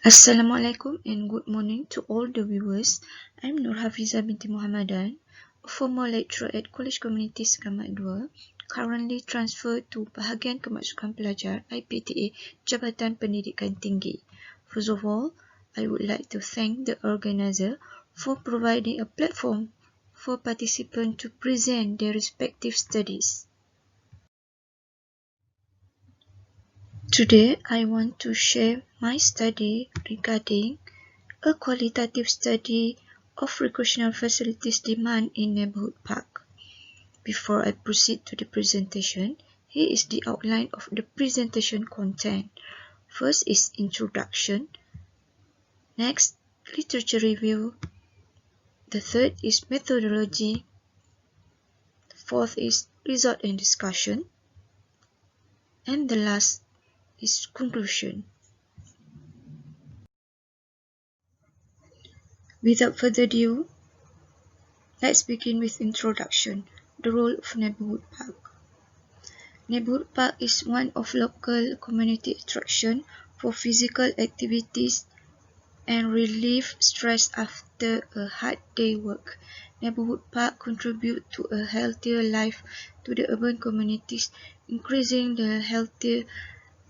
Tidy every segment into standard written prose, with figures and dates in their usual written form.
Assalamualaikum and good morning to all the viewers. I'm Nur Hafizah binti Muhamadan, a former lecturer at Kolej Komuniti Segamat 2, currently transferred to Bahagian Kemasukan Pelajar IPTA Jabatan Pendidikan Tinggi. First of all, I would like to thank the organizer for providing a platform for participants to present their respective studies. Today, I want to share my study regarding a qualitative study of recreational facilities demand in neighborhood park. Before I proceed to the presentation, here is the outline of the presentation content. First is introduction. Next, literature review. The third is methodology. The fourth is result and discussion. And the last is conclusion. Without further ado, let's begin with introduction. The role of neighborhood park. Neighborhood park is one of local community attraction for physical activities and relieve stress after a hard day work. Neighborhood park contribute to a healthier life to the urban communities, increasing the healthier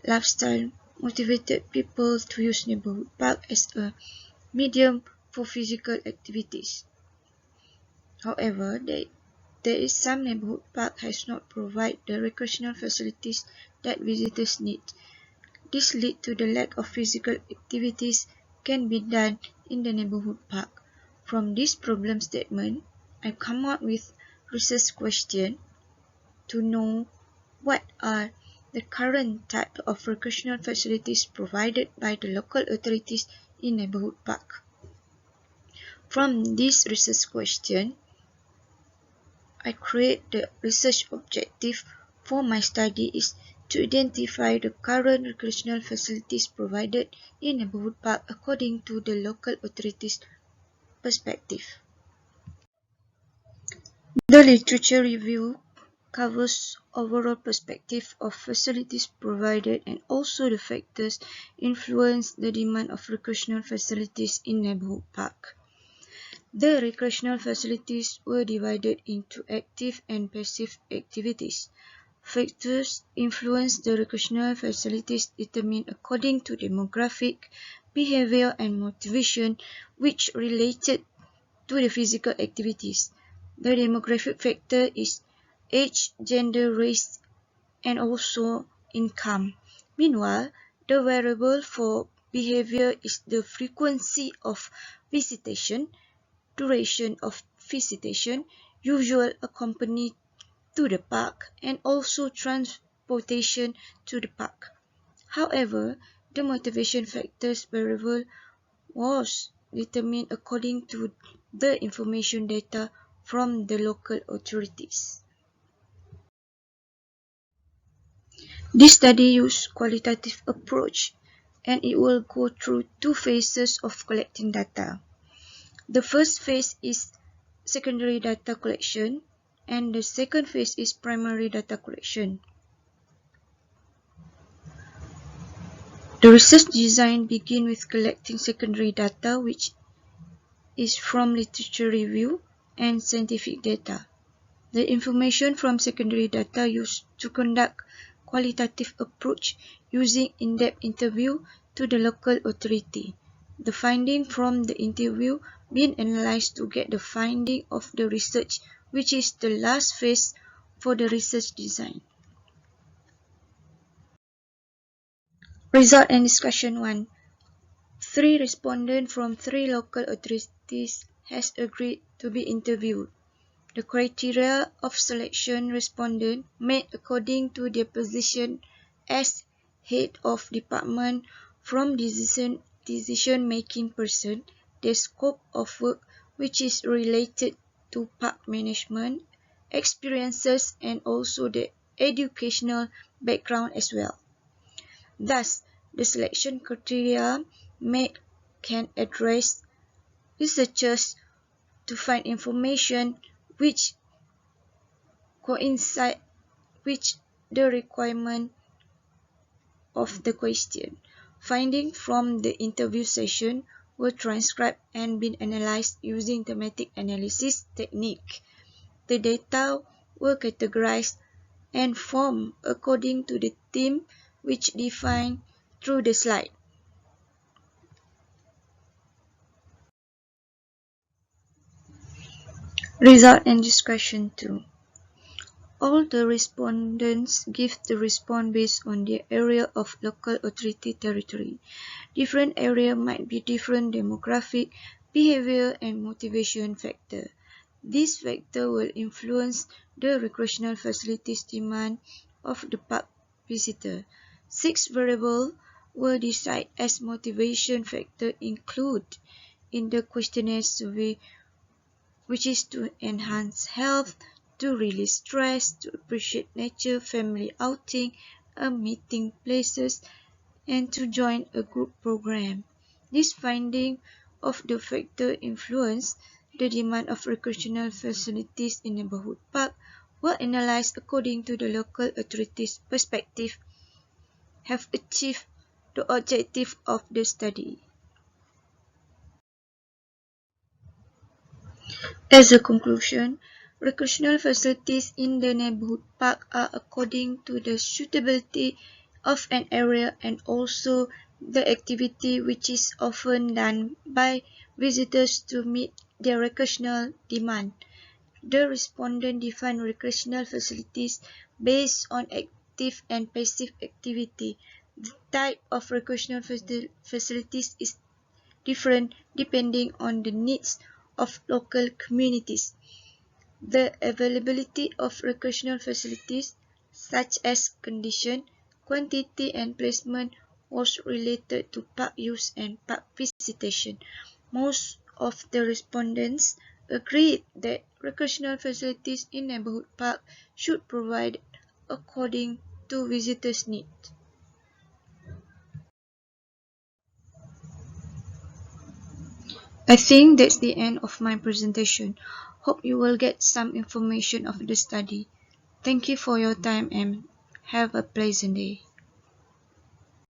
lifestyle, motivated people to use neighborhood park as a medium for physical activities. However, there is some neighborhood park has not provide the recreational facilities that visitors need. This lead to the lack of physical activities can be done in the neighborhood park. From this problem statement, I come up with research question to know what are the current type of recreational facilities provided by the local authorities in neighborhood park. From this research question, I create the research objective for my study is to identify the current recreational facilities provided in neighborhood park according to the local authorities' perspective. The literature review covers overall perspective of facilities provided and also the factors influence the demand of recreational facilities in neighborhood park. The recreational facilities were divided into active and passive activities. Factors influence the recreational facilities determined according to demographic, behavior and motivation which related to the physical activities. The demographic factor is age, gender, race and also income. Meanwhile, the variable for behavior is the frequency of visitation, duration of visitation, usual accompany to the park, and also transportation to the park. However, the motivation factors variable was determined according to the information data from the local authorities. This study used qualitative approach and it will go through two phases of collecting data. The first phase is secondary data collection and the second phase is primary data collection. The research design begins with collecting secondary data which is from literature review and scientific data. The information from secondary data used to conduct qualitative approach using in-depth interview to the local authority. The finding from the interview being analyzed to get the finding of the research, which is the last phase for the research design. Result and discussion 1. 3 respondents from 3 local authorities has agreed to be interviewed. The criteria of selection respondent made according to their position as head of department from decision-making person, their scope of work which is related to park management, experiences and also the educational background as well. Thus, the selection criteria made can address researchers to find information which coincide with the requirement of the question. Findings from the interview session were transcribed and been analyzed using thematic analysis technique. The data were categorized and formed according to the theme which defined through the slide. Result and discussion 2. All the respondents give the response based on their area of local authority territory. Different area might be different demographic, behavior, and motivation factor. This factor will influence the recreational facilities demand of the park visitor. 6 variables were decided as motivation factor include in the questionnaire survey, which is to enhance health, to release stress, to appreciate nature, family outing, meeting places, and to join a group program. This finding of the factor influence the demand of recreational facilities in neighborhood park were analyzed according to the local authorities' perspective, have achieved the objective of the study. As a conclusion, recreational facilities in the neighborhood park are according to the suitability of an area and also the activity which is often done by visitors to meet their recreational demand. The respondent defined recreational facilities based on active and passive activity. The type of recreational facilities is different depending on the needs of local communities. The availability of recreational facilities, such as condition, quantity, and placement, was related to park use and park visitation. Most of the respondents agreed that recreational facilities in neighborhood park should provide according to visitors' needs. I think that's the end of my presentation. Hope you will get some information of the study. Thank you for your time and have a pleasant day.